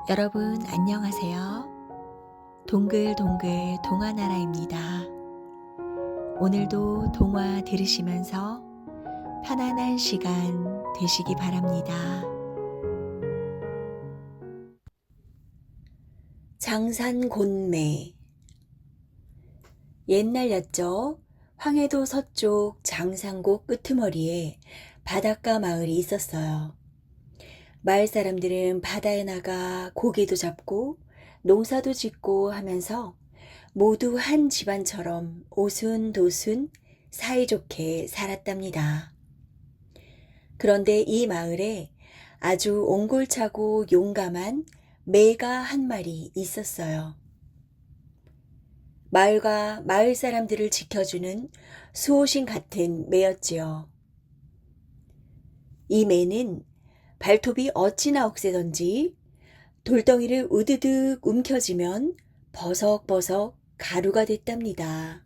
여러분 안녕하세요. 동글동글 동화나라입니다. 오늘도 동화 들으시면서 편안한 시간 되시기 바랍니다. 장산곤매. 옛날였죠. 황해도 서쪽 장산고 끄트머리에 바닷가 마을이 있었어요. 마을 사람들은 바다에 나가 고기도 잡고 농사도 짓고 하면서 모두 한 집안처럼 오순도순 사이좋게 살았답니다. 그런데 이 마을에 아주 옹골차고 용감한 매가 한 마리 있었어요. 마을과 마을 사람들을 지켜주는 수호신 같은 매였지요. 이 매는 발톱이 어찌나 억세던지 돌덩이를 우드득 움켜쥐면 버석버석 가루가 됐답니다.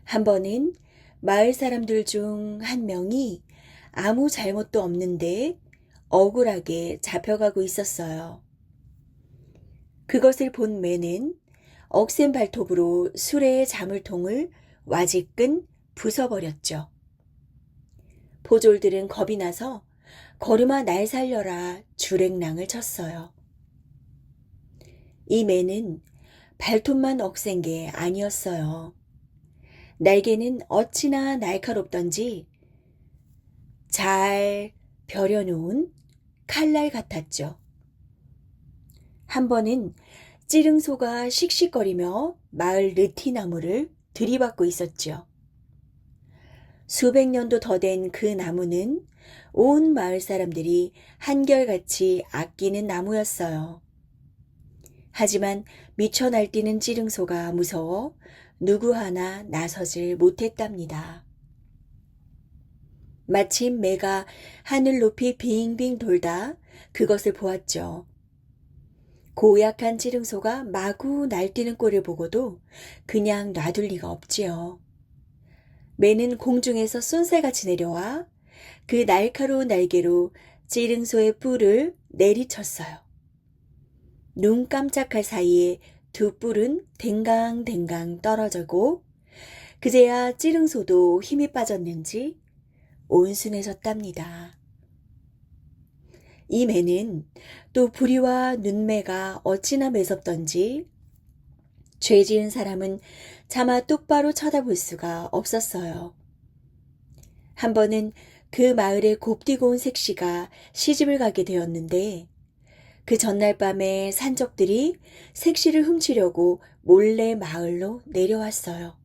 한 번은 마을 사람들 중 한 명이 아무 잘못도 없는데 억울하게 잡혀가고 있었어요. 그것을 본 매는 억센 발톱으로 수레의 자물통을 와지끈 부숴버렸죠. 포졸들은 겁이 나서 걸음아 날 살려라 주랭랑을 쳤어요. 이 매는 발톱만 억센 게 아니었어요. 날개는 어찌나 날카롭던지 잘 벼려놓은 칼날 같았죠. 한 번은 찌릉소가 씩씩거리며 마을 느티나무를 들이받고 있었죠. 수백 년도 더 된 그 나무는 온 마을 사람들이 한결같이 아끼는 나무였어요. 하지만 미쳐 날뛰는 찌릉소가 무서워 누구 하나 나서질 못했답니다. 마침 매가 하늘 높이 빙빙 돌다 그것을 보았죠. 고약한 찌릉소가 마구 날뛰는 꼴을 보고도 그냥 놔둘 리가 없지요. 매는 공중에서 쏜살같이 내려와 그 날카로운 날개로 찌릉소의 뿔을 내리쳤어요. 눈 깜짝할 사이에 두 뿔은 댕강댕강 떨어지고 그제야 찌릉소도 힘이 빠졌는지 온순해졌답니다. 이 매는 또 부리와 눈매가 어찌나 매섭던지 죄 지은 사람은 차마 똑바로 쳐다볼 수가 없었어요. 한 번은 그 마을에 곱디고 온 색시가 시집을 가게 되었는데 그 전날 밤에 산적들이 색시를 훔치려고 몰래 마을로 내려왔어요.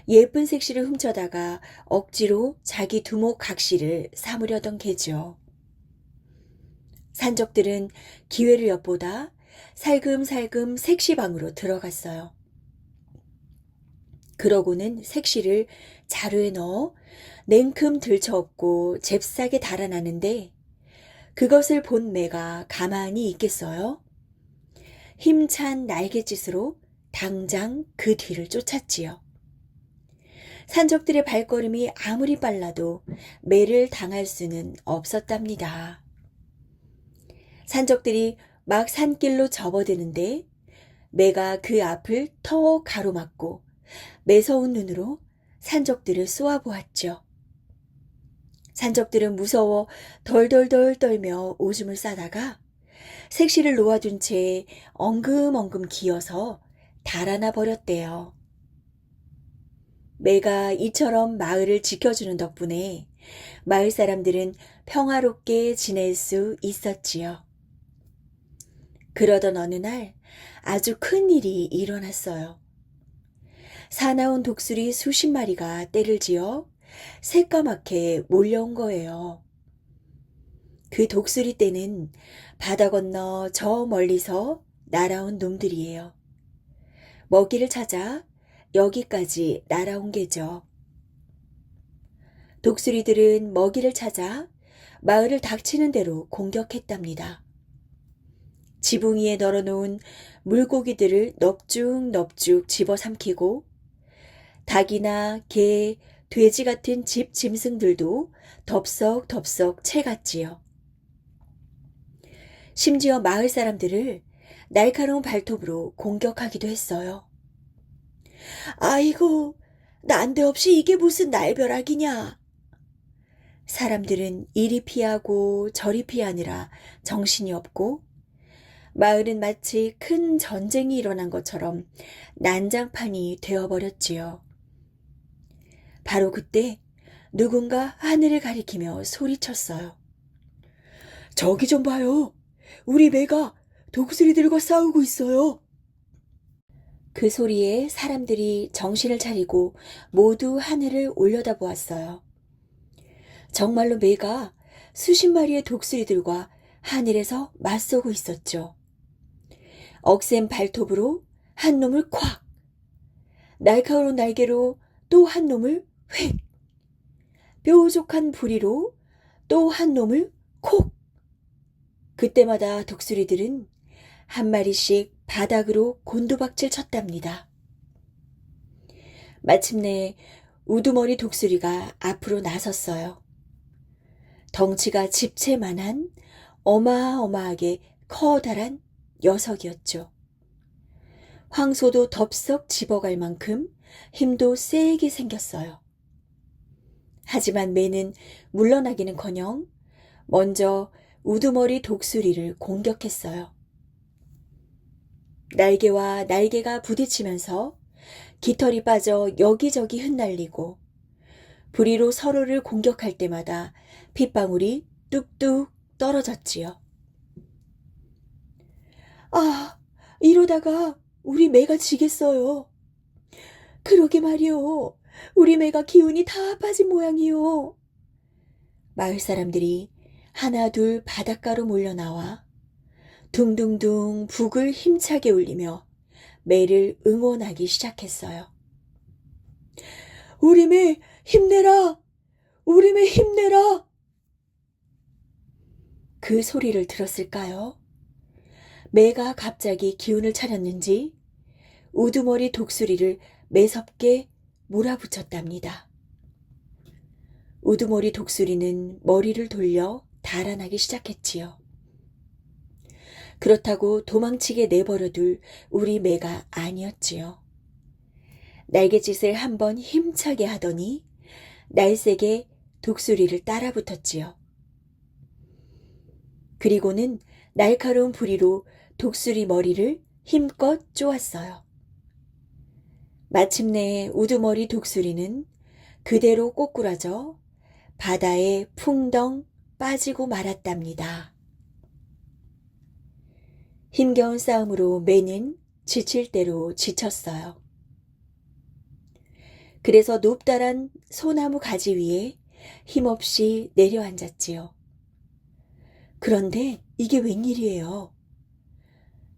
예쁜 색시를 훔쳐다가 억지로 자기 두목 각시를 삼으려던 게죠. 산적들은 기회를 엿보다 살금살금 색시방으로 들어갔어요. 그러고는 색시를 자루에 넣어 냉큼 들쳐업고 잽싸게 달아나는데 그것을 본 매가 가만히 있겠어요? 힘찬 날갯짓으로 당장 그 뒤를 쫓았지요. 산적들의 발걸음이 아무리 빨라도 매를 당할 수는 없었답니다. 산적들이 막 산길로 접어드는데 매가 그 앞을 턱 가로막고 매서운 눈으로 산적들을 쏘아보았죠. 산적들은 무서워 덜덜덜 떨며 오줌을 싸다가 색시를 놓아둔 채 엉금엉금 기어서 달아나 버렸대요. 매가 이처럼 마을을 지켜주는 덕분에 마을 사람들은 평화롭게 지낼 수 있었지요. 그러던 어느 날 아주 큰 일이 일어났어요. 사나운 독수리 수십 마리가 떼를 지어 새까맣게 몰려온 거예요. 그 독수리 떼는 바다 건너 저 멀리서 날아온 놈들이에요. 먹이를 찾아 여기까지 날아온 게죠. 독수리들은 먹이를 찾아 마을을 닥치는 대로 공격했답니다. 지붕 위에 널어놓은 물고기들을 넙죽넙죽 집어삼키고 닭이나 개, 돼지 같은 집 짐승들도 덥석덥석 채갔지요. 심지어 마을 사람들을 날카로운 발톱으로 공격하기도 했어요. 아이고, 난데없이 이게 무슨 날벼락이냐. 사람들은 이리 피하고 저리 피하느라 정신이 없고 마을은 마치 큰 전쟁이 일어난 것처럼 난장판이 되어버렸지요. 바로 그때 누군가 하늘을 가리키며 소리쳤어요. 저기 좀 봐요. 우리 매가 독수리들과 싸우고 있어요. 그 소리에 사람들이 정신을 차리고 모두 하늘을 올려다보았어요. 정말로 매가 수십 마리의 독수리들과 하늘에서 맞서고 있었죠. 억센 발톱으로 한 놈을 콱, 날카로운 날개로 또 한 놈을 획, 뾰족한 부리로 또 한 놈을 콕. 그때마다 독수리들은 한 마리씩 바닥으로 곤두박질 쳤답니다. 마침내 우두머리 독수리가 앞으로 나섰어요. 덩치가 집채만한 어마어마하게 커다란 녀석이었죠. 황소도 덥석 집어갈 만큼 힘도 세게 생겼어요. 하지만 매는 물러나기는커녕 먼저 우두머리 독수리를 공격했어요. 날개와 날개가 부딪히면서 깃털이 빠져 여기저기 흩날리고 부리로 서로를 공격할 때마다 핏방울이 뚝뚝 떨어졌지요. 아, 이러다가 우리 매가 지겠어요. 그러게 말이요. 우리 매가 기운이 다 빠진 모양이요. 마을 사람들이 하나 둘 바닷가로 몰려나와 둥둥둥 북을 힘차게 울리며 매를 응원하기 시작했어요. 우리 매 힘내라! 우리 매 힘내라! 그 소리를 들었을까요? 매가 갑자기 기운을 차렸는지 우두머리 독수리를 매섭게 몰아붙였답니다. 우두머리 독수리는 머리를 돌려 달아나기 시작했지요. 그렇다고 도망치게 내버려둘 우리 매가 아니었지요. 날갯짓을 한번 힘차게 하더니 날쌔게 독수리를 따라붙었지요. 그리고는 날카로운 부리로 독수리 머리를 힘껏 쪼았어요. 마침내 우두머리 독수리는 그대로 꼬꾸라져 바다에 풍덩 빠지고 말았답니다. 힘겨운 싸움으로 매는 지칠 대로 지쳤어요. 그래서 높다란 소나무 가지 위에 힘없이 내려앉았지요. 그런데 이게 웬일이에요?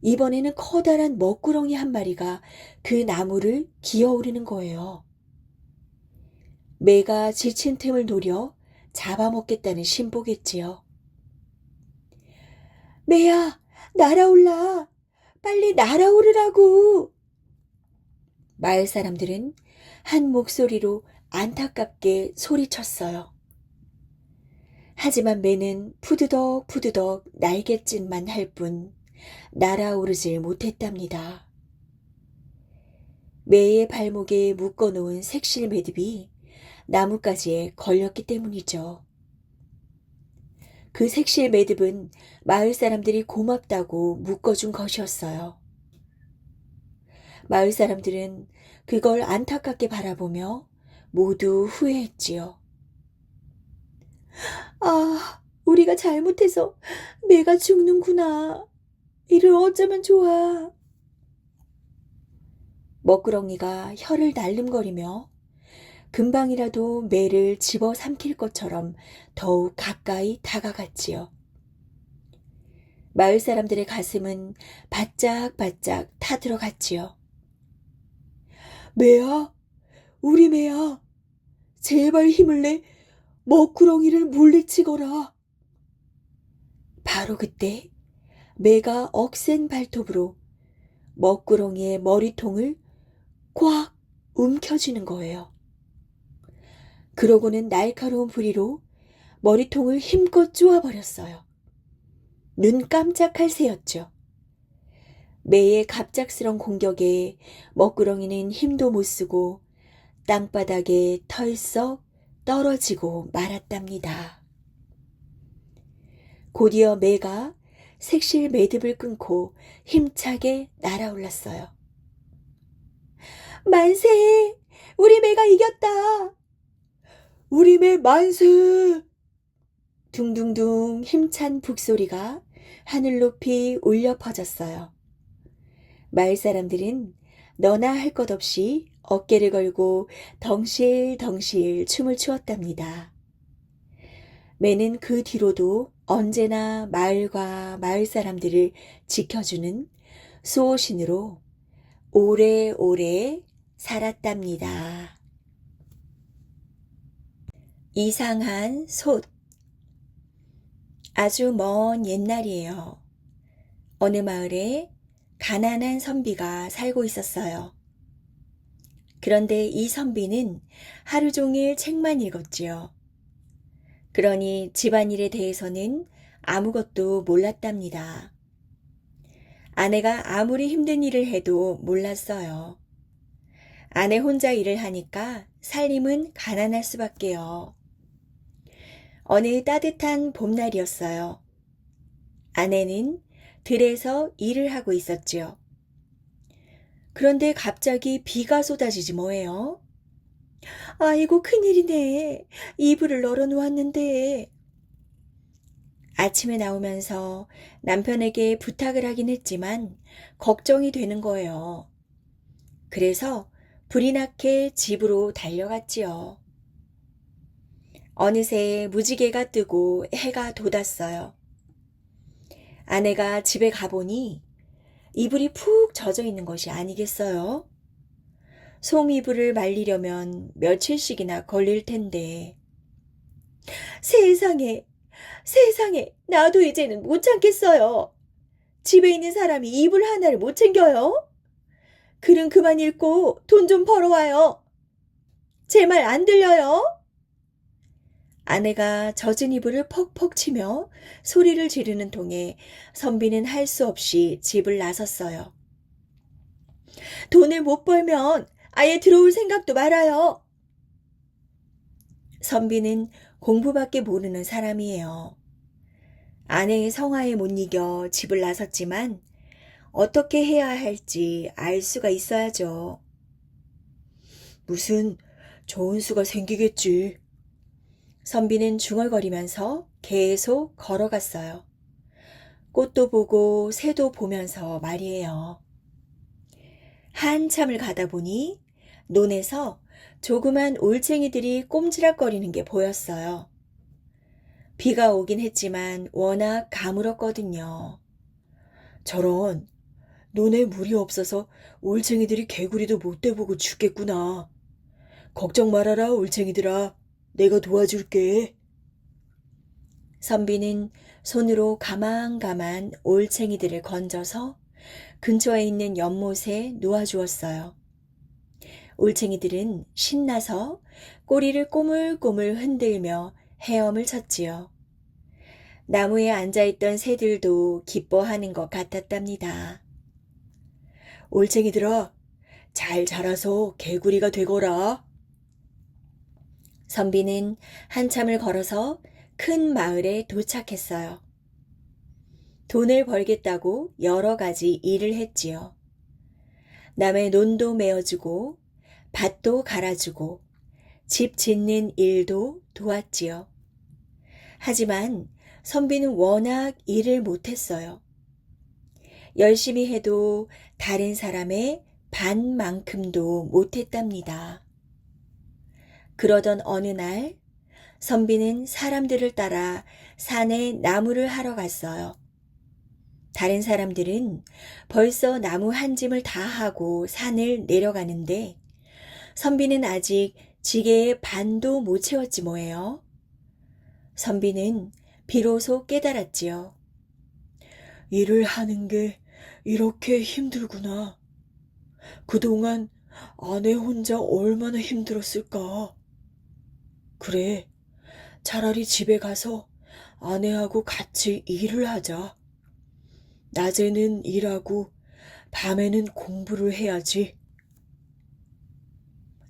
이번에는 커다란 먹구렁이 한 마리가 그 나무를 기어오르는 거예요. 매가 지친 틈을 노려 잡아먹겠다는 신보겠지요. 매야, 날아올라! 빨리 날아오르라고! 마을 사람들은 한 목소리로 안타깝게 소리쳤어요. 하지만 매는 푸드덕 푸드덕 날갯짓만 할 뿐 날아오르질 못했답니다. 매의 발목에 묶어놓은 색실 매듭이 나뭇가지에 걸렸기 때문이죠. 그 색실 매듭은 마을 사람들이 고맙다고 묶어준 것이었어요. 마을 사람들은 그걸 안타깝게 바라보며 모두 후회했지요. 아, 우리가 잘못해서 매가 죽는구나. 이를 어쩌면 좋아. 먹구렁이가 혀를 날름거리며 금방이라도 매를 집어삼킬 것처럼 더욱 가까이 다가갔지요. 마을 사람들의 가슴은 바짝바짝 타들어갔지요. 매야, 우리 매야, 제발 힘을 내 먹구렁이를 물리치거라. 바로 그때 매가 억센 발톱으로 먹구렁이의 머리통을 꽉 움켜쥐는 거예요. 그러고는 날카로운 부리로 머리통을 힘껏 쪼아버렸어요. 눈 깜짝할 새였죠. 매의 갑작스런 공격에 먹구렁이는 힘도 못 쓰고 땅바닥에 털썩 떨어지고 말았답니다. 곧이어 매가 색실 매듭을 끊고 힘차게 날아올랐어요. 만세! 우리 매가 이겼다! 우리 매 만세! 둥둥둥 힘찬 북소리가 하늘 높이 울려 퍼졌어요. 마을 사람들은 너나 할 것 없이 어깨를 걸고 덩실덩실 춤을 추었답니다. 매는 그 뒤로도 언제나 마을과 마을 사람들을 지켜주는 수호신으로 오래오래 살았답니다. 이상한 솥. 아주 먼 옛날이에요. 어느 마을에 가난한 선비가 살고 있었어요. 그런데 이 선비는 하루 종일 책만 읽었지요. 그러니 집안일에 대해서는 아무것도 몰랐답니다. 아내가 아무리 힘든 일을 해도 몰랐어요. 아내 혼자 일을 하니까 살림은 가난할 수밖에요. 어느 따뜻한 봄날이었어요. 아내는 들에서 일을 하고 있었지요. 그런데 갑자기 비가 쏟아지지 뭐예요? 아이고 큰일이네. 이불을 널어놓았는데. 아침에 나오면서 남편에게 부탁을 하긴 했지만 걱정이 되는 거예요. 그래서 불이 나게 집으로 달려갔지요. 어느새 무지개가 뜨고 해가 돋았어요. 아내가 집에 가보니 이불이 푹 젖어 있는 것이 아니겠어요? 솜 이불을 말리려면 며칠씩이나 걸릴 텐데. 세상에, 세상에, 나도 이제는 못 참겠어요. 집에 있는 사람이 이불 하나를 못 챙겨요? 글은 그만 읽고 돈 좀 벌어와요. 제 말 안 들려요? 아내가 젖은 이불을 퍽퍽 치며 소리를 지르는 통에 선비는 할 수 없이 집을 나섰어요. 돈을 못 벌면 아예 들어올 생각도 말아요. 선비는 공부밖에 모르는 사람이에요. 아내의 성화에 못 이겨 집을 나섰지만 어떻게 해야 할지 알 수가 있어야죠. 무슨 좋은 수가 생기겠지. 선비는 중얼거리면서 계속 걸어갔어요. 꽃도 보고 새도 보면서 말이에요. 한참을 가다 보니 논에서 조그만 올챙이들이 꼼지락거리는 게 보였어요. 비가 오긴 했지만 워낙 가물었거든요. 저런, 논에 물이 없어서 올챙이들이 개구리도 못 대보고 죽겠구나. 걱정 말아라, 올챙이들아. 내가 도와줄게. 선비는 손으로 가만가만 올챙이들을 건져서 근처에 있는 연못에 놓아주었어요. 올챙이들은 신나서 꼬리를 꼬물꼬물 흔들며 헤엄을 쳤지요. 나무에 앉아있던 새들도 기뻐하는 것 같았답니다. 올챙이들아, 잘 자라서 개구리가 되거라. 선비는 한참을 걸어서 큰 마을에 도착했어요. 돈을 벌겠다고 여러 가지 일을 했지요. 남의 논도 메어주고 밭도 갈아주고 집 짓는 일도 도왔지요. 하지만 선비는 워낙 일을 못했어요. 열심히 해도 다른 사람의 반만큼도 못했답니다. 그러던 어느 날 선비는 사람들을 따라 산에 나무를 하러 갔어요. 다른 사람들은 벌써 나무 한 짐을 다 하고 산을 내려가는데 선비는 아직 지게의 반도 못 채웠지 뭐예요. 선비는 비로소 깨달았지요. 일을 하는 게 이렇게 힘들구나. 그동안 아내 혼자 얼마나 힘들었을까. 그래, 차라리 집에 가서 아내하고 같이 일을 하자. 낮에는 일하고 밤에는 공부를 해야지.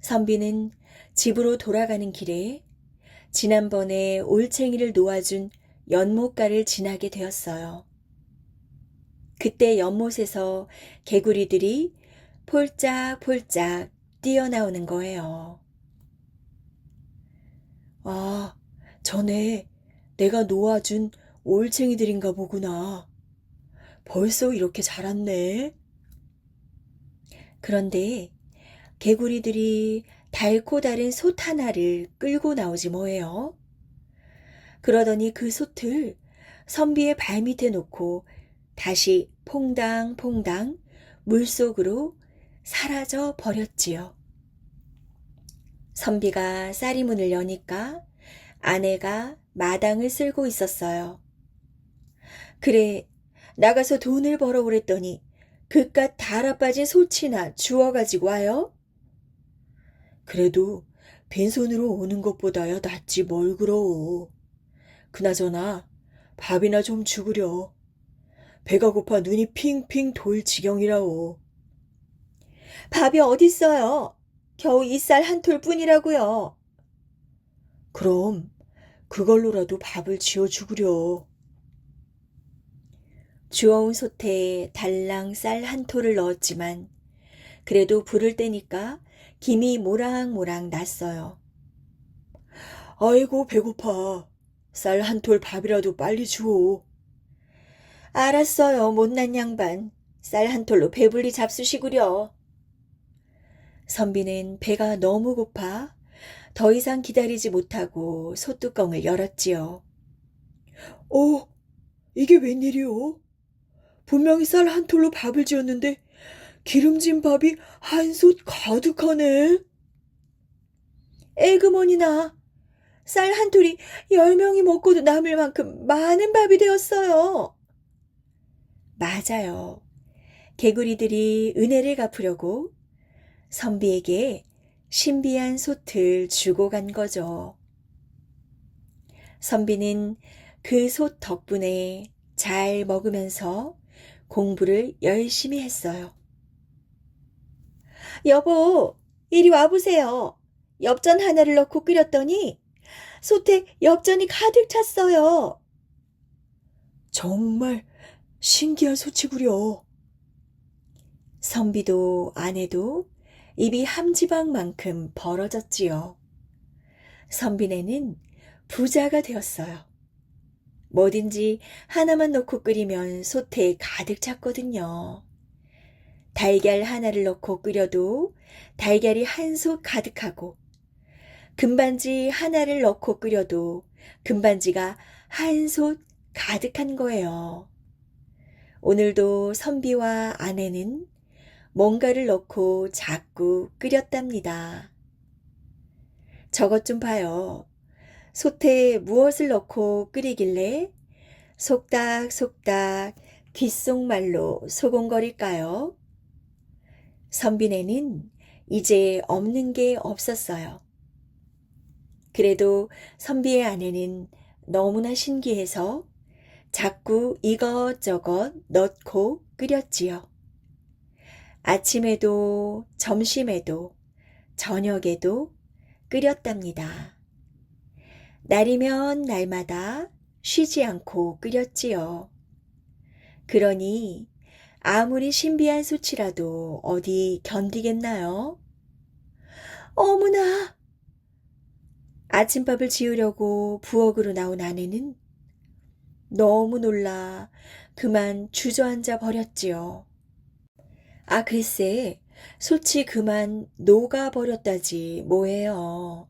선비는 집으로 돌아가는 길에 지난번에 올챙이를 놓아준 연못가를 지나게 되었어요. 그때 연못에서 개구리들이 폴짝폴짝 뛰어나오는 거예요. 아, 전에 내가 놓아준 올챙이들인가 보구나. 벌써 이렇게 자랐네. 그런데 개구리들이 달고 다른 솥 하나를 끌고 나오지 뭐예요. 그러더니 그 솥을 선비의 발밑에 놓고 다시 퐁당퐁당 물속으로 사라져 버렸지요. 선비가 쌀이문을 여니까 아내가 마당을 쓸고 있었어요. 그래, 나가서 돈을 벌어오랬더니 그깟 달아빠진 솥이나 주워가지고 와요? 그래도 빈손으로 오는 것보다야 낫지 뭘 그러오. 그나저나 밥이나 좀 죽으려. 배가 고파 눈이 핑핑 돌 지경이라오. 밥이 어딨어요? 겨우 이 쌀 한 톨 뿐이라고요. 그럼 그걸로라도 밥을 지어 죽으려. 주워온 솥에 달랑 쌀 한 톨을 넣었지만 그래도 불을 떼니까 김이 모락모락 났어요. 아이고 배고파. 쌀 한 톨 밥이라도 빨리 주오. 알았어요, 못난 양반. 쌀 한 톨로 배불리 잡수시구려. 선비는 배가 너무 고파 더 이상 기다리지 못하고 솥뚜껑을 열었지요. 이게 웬일이오? 분명히 쌀 한 톨로 밥을 지었는데 기름진 밥이 한 솥 가득하네. 에그머니나, 쌀 한 톨이 10명이 먹고도 남을 만큼 많은 밥이 되었어요. 맞아요. 개구리들이 은혜를 갚으려고 선비에게 신비한 솥을 주고 간 거죠. 선비는 그 솥 덕분에 잘 먹으면서 공부를 열심히 했어요. 여보, 이리 와보세요. 엽전 하나를 넣고 끓였더니 솥에 엽전이 가득 찼어요. 정말 신기한 솥이구려. 선비도 아내도 입이 함지방만큼 벌어졌지요. 선비네는 부자가 되었어요. 뭐든지 하나만 넣고 끓이면 솥에 가득 찼거든요. 달걀 하나를 넣고 끓여도 달걀이 한 솥 가득하고 금반지 하나를 넣고 끓여도 금반지가 한 솥 가득한 거예요. 오늘도 선비와 아내는 뭔가를 넣고 자꾸 끓였답니다. 저것 좀 봐요. 솥에 무엇을 넣고 끓이길래 속닥속닥 귓속말로 소곤거릴까요? 선비네는 이제 없는 게 없었어요. 그래도 선비의 아내는 너무나 신기해서 자꾸 이것저것 넣고 끓였지요. 아침에도 점심에도 저녁에도 끓였답니다. 날이면 날마다 쉬지 않고 끓였지요. 그러니 아무리 신비한 솥이라도 어디 견디겠나요? 어머나! 아침밥을 지으려고 부엌으로 나온 아내는 너무 놀라 그만 주저앉아 버렸지요. 아, 글쎄, 솥이 그만 녹아버렸다지 뭐예요.